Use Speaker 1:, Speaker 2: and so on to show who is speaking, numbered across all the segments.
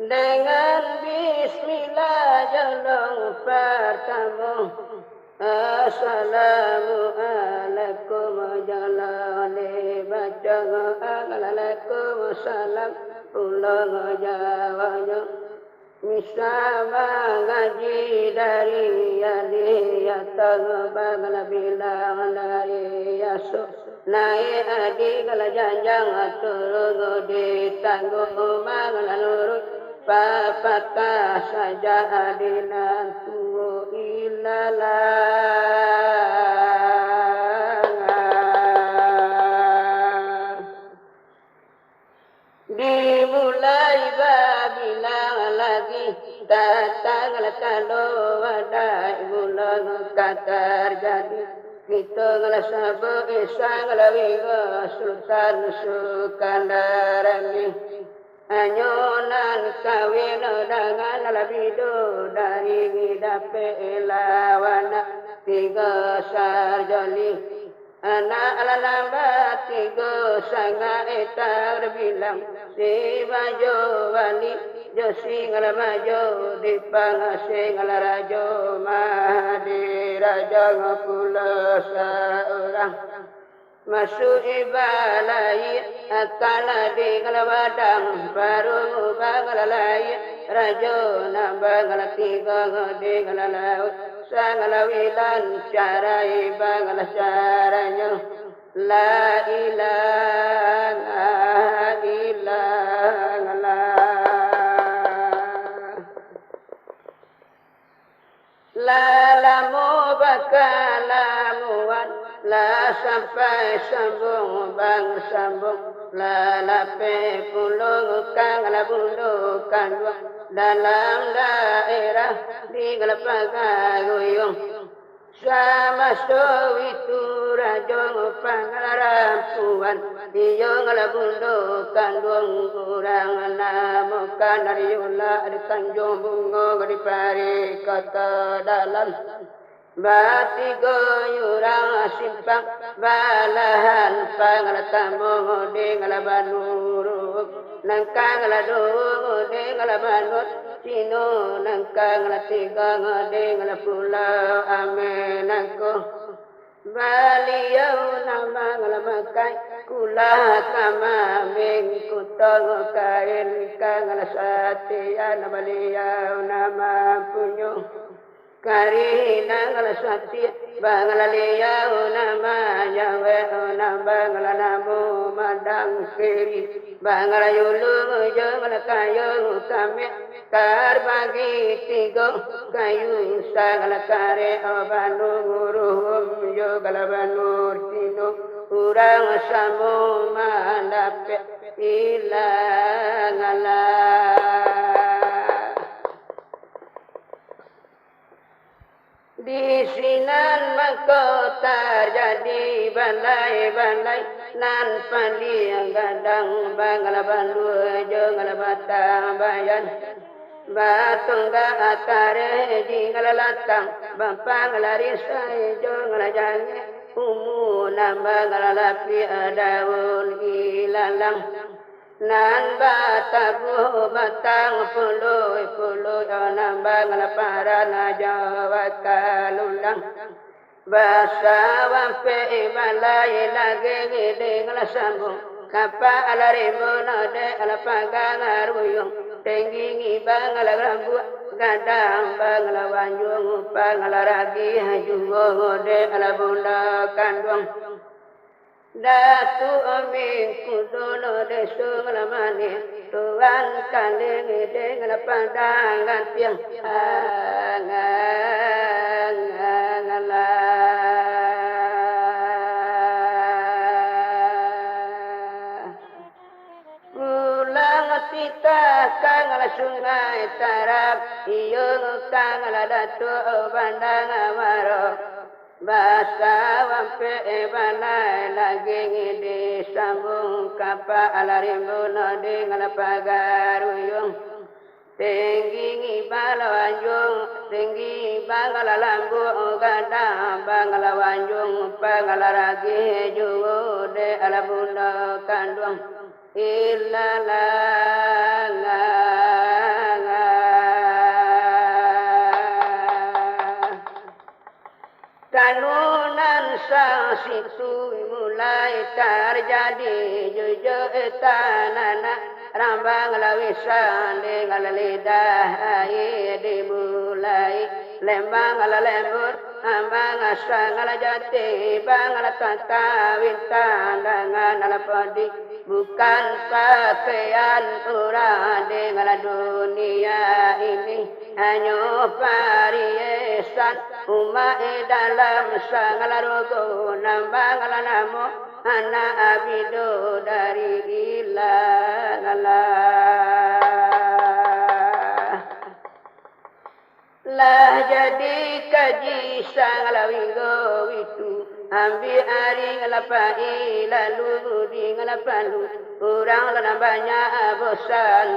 Speaker 1: Dengan bismillah jalan pertama. Assalamualaikum jalan baca alaikum salam pulang jawanya. Misama ngaji dari aliyatan bagala bilang dari yasuk. Naik adik kala janjang turun di tanggung bagala lurus. Papatah saja adilan tu ilalang. Dimulai babilang lagi datanglah kalau wadai bulan katar jadi kita ngelasa berisang lawiga sultan sukandarani. Anyonan kawin dengan labido dari dape lawana tiga sarjali anak lambat tiga sanga etar bilang si bajo wali jo singal bajo di pangasing rajo mahadi raja ngapula seorang masuk ibalai akan di kalabadang baru bagalai rajo nambang tiga di kalalau sangalawilan cara ibagal caranya la ilaha illallah la lamu bakalamuan la sampai sambung bang sambung la lape pulung kang la bulu kandua dalam daerah di Galapagos sama itu rajong pangarampuan di la bulu kandung kurang namukan dari ulah di Tanjung Bungo di pari kota dalam Bati goyurang simpang balahan pangalatamu dengan banuruk nangkang ladung dengan banut sino nangkang latigang dengan pulau amenangko baliau nama ngamakai kula kama mengkutong kain kang lasatian baliau nama punyo Karina galasati bangalalia namanya we nambangala namu madang kiri bangalayulu jangan kayu kami karbagi tigo kayu sagala kare abanu guruhum yo galabanur tino urang samu mandape ilangala di sinan mahkota jadi balai-balai nan pandi gadang bangala bandu jengala batang bayan batungga atare jingala latang bampang larisai jengala jange umu nambangala lapi adaun ilalang nan batabu batang puluh nambang para na Jawa kalulang basa wampe balai lagi dengan sambung kapa alarimu nade alapagang aruyung tinggi bang alarambu gadang bang alawanjung pang alaragi hajungo de alabunda kandung Datu amin kudono desu ngalamani Tuhan kandeng dengan pandangan tiang angangala Ulang tita kang sungai tarap iyung kang ladatu bandang amarok basa wampe balai lagi disambung kapal rimbun dengan pagaruyung tinggi balawanjung tinggi bangala lambu gadang bangala wanjung bangala ragi jude ala bunda kandung ilalanga kanunan sang situ mulai terjadi jujur tanana rambang lawisan dengan lidah air dimulai lembang ala lembur ambang asang ala jati bang ala tata wintan dengan ala padi bukan pakaian orang dengan dunia ini hanya perhiasan umat dalam sangala rogo nambang ala namo anak abido dari ilang Allah lah jadi kaji sangala wingo itu ambil aring lapai lalu di ngalapalu orang lana banyak bosan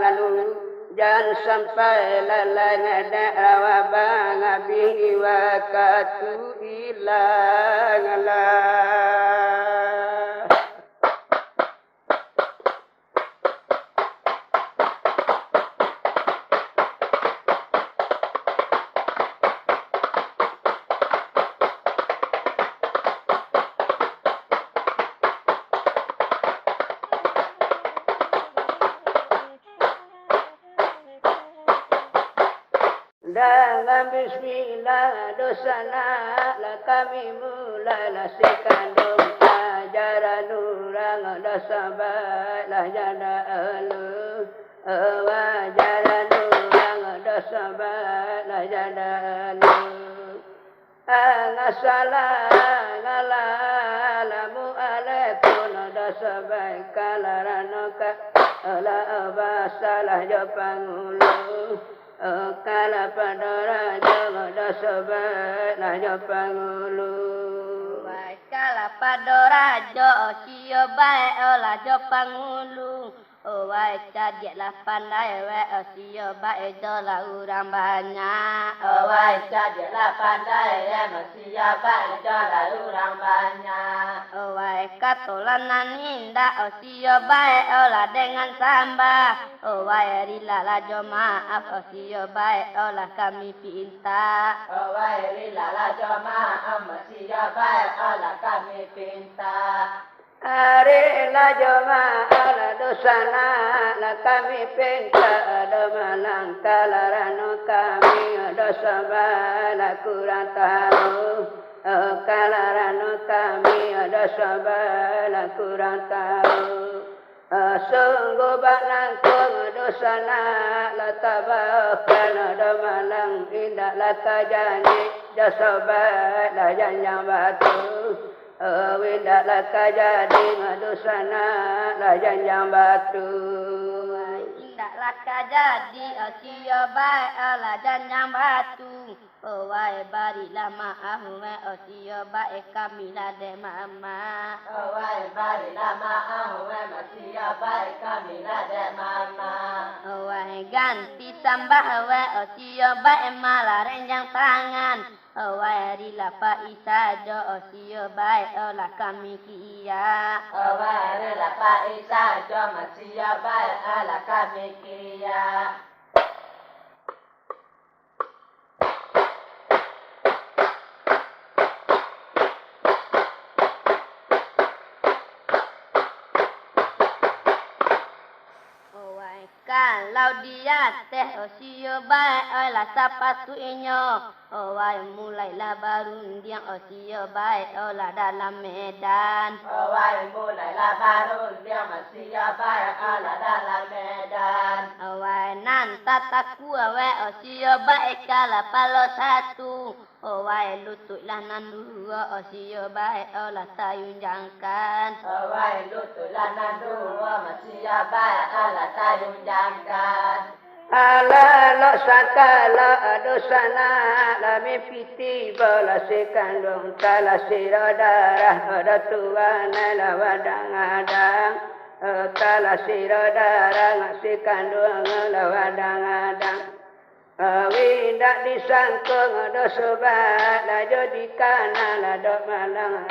Speaker 1: lalu jangan sampai lalai ngada rawabang abihi wakatu ilang Allah dalam bismillah dosana la kami mulai la sekandung ajaran orang dosa baik lah jana alu ajaran orang dosa baik lah jana alu Assalamu alaikum dosa baik kalaranoka ala abasalah japangulu kala padora jaga dosa baik lah japangulu baik kala padora jo sio baik olah japangulu baik cadilah pandai sio baik dola urang banyak baik cadilah pandai sio baik dola urang banyak baik katolanan indah sio baik olah dengan sambah baik rila la jemaah sio baik olah kami pinta baik rila la jemaah sio baik olah kami pinta Are la joma ala dosana la kami pinta domalang kalarano kami dosa bala kurang tahu kalarano kami dosa bala kurang tahu sungguh banang kong dosana la tabakan domalang indah la tajani dosa bala janjang batu windak laka jadi ngadusana lajan yang batu windak laka jadi sio baik lajan yang batu wai barilah maaf sio baik kami lade mama wai barilah maaf sio baik kami lade mama wai ganti sambah sio baik malah renjang tangan Awari lapa isa jo sio baik olah kami kia. Awari lapa isa jo masio baik olah kami kia. Kalau dia teh sio baik olah sapatu inyo. Wai mulailah baru dia sio baik olah dalam medan. Wai mulailah baru dia sio baik olah dalam medan. Wai nan tataku sio baik kala palo satu. Wai lututlah nan dua sio baik olah tayun jangkan. Wai lututlah nan dua sio baik olah tayun jangkan.
Speaker 2: ala lo sakala dosana la mepiti bola sekandung tala sirodara ada tuana la wadang-adang tala sirodara ngasih kandung la wadang-adang windak disangkung dosobat la jodikana la dok malang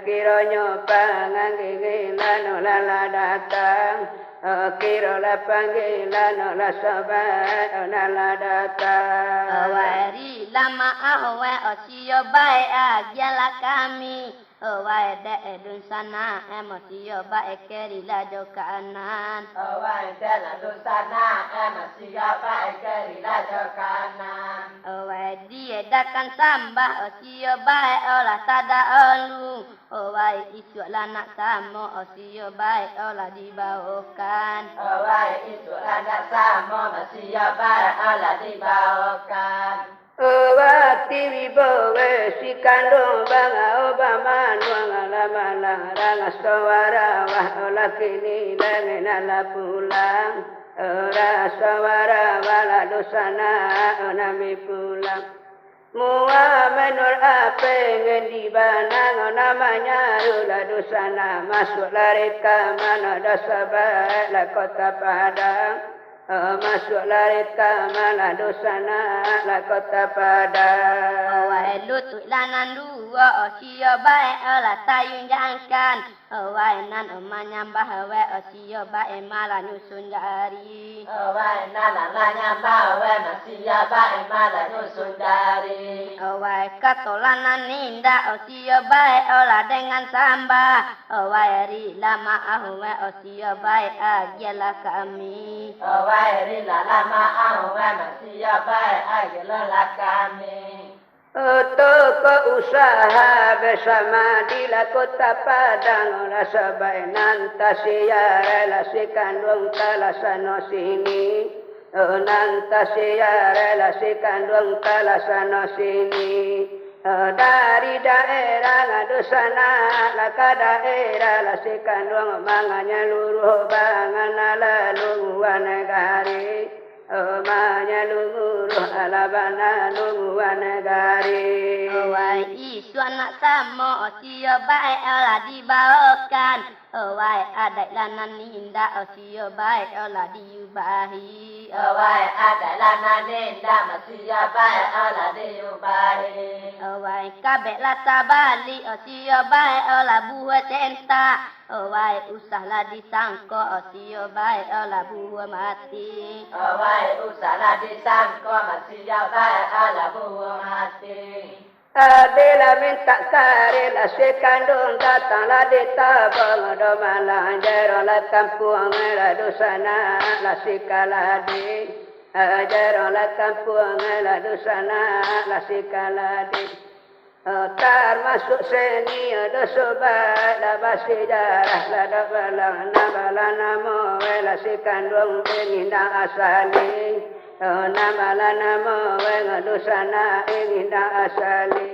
Speaker 2: kironyo panganggilan la datang kira la panggilan la sabat la datang
Speaker 1: Wari lama ahwe osio bae agiala kami Owai de edun sana emosio bae keri la jokanan
Speaker 3: Owai de la dun sana emosio bae keri la jokanan
Speaker 1: Owai die dakan sambah osio bae ola tada olu Owai isu lanak samo osio bae ola dibawakan
Speaker 3: Owai isu lanak samo osio bae ola dibawakan
Speaker 2: Wati wibawe si kandung banga obama nuang lama larang sawara wah ola kini lengena la pulang ora sawara wala dosana onami pulang mua menur apa ngendi banang namanya ula dosana masuk lari ke mana dasabah la kota Padang masuk lari ke mana dosana la kota Padang
Speaker 1: Owai lutut lanan dua osio bae ola tayun jangkan Owai nan omanyambah we osio bae malah nyusun jari
Speaker 3: Owai nan nyambah we osio bae malah nyusun jari
Speaker 1: Owai katolanan ninda osio bae ola dengan sambah Owai ri lama ahwe osio bae agiala kami
Speaker 3: Owai ri lama ahwe osio bae agiala kami
Speaker 2: Toko usaha bersama di la kota Padang la sabainan tasiyara la sikandung tala sano sini nan tasiyara la sikandung tala sano sini dari daerah ngadusana la ka daerah la sikandung manganya luruh bangan lalu negari Omanya luruh alabana luruh negari
Speaker 1: Owai isu anak samo osio bae ola dibawakan Owai adat lanan ninda osio bae ola diubahi
Speaker 3: Owai adat lanan ninda osio bae ola diubahi
Speaker 1: Owai kabek lasa bali osio bae ola buah centa Owai usahlah disangko osio bae ola buah mati
Speaker 3: Owai usahlah disangko osio bae ola buah mati
Speaker 2: Adela minta kare la sekandung datang la ditabang do malang jero la kampung la dosana la sikaladi jero la kampung la dosana la sikaladi tar masuk seni do sobat la basijarah la do balang na balana mo la sekandung benindang asali nama lana mo wenga dosana inginda asali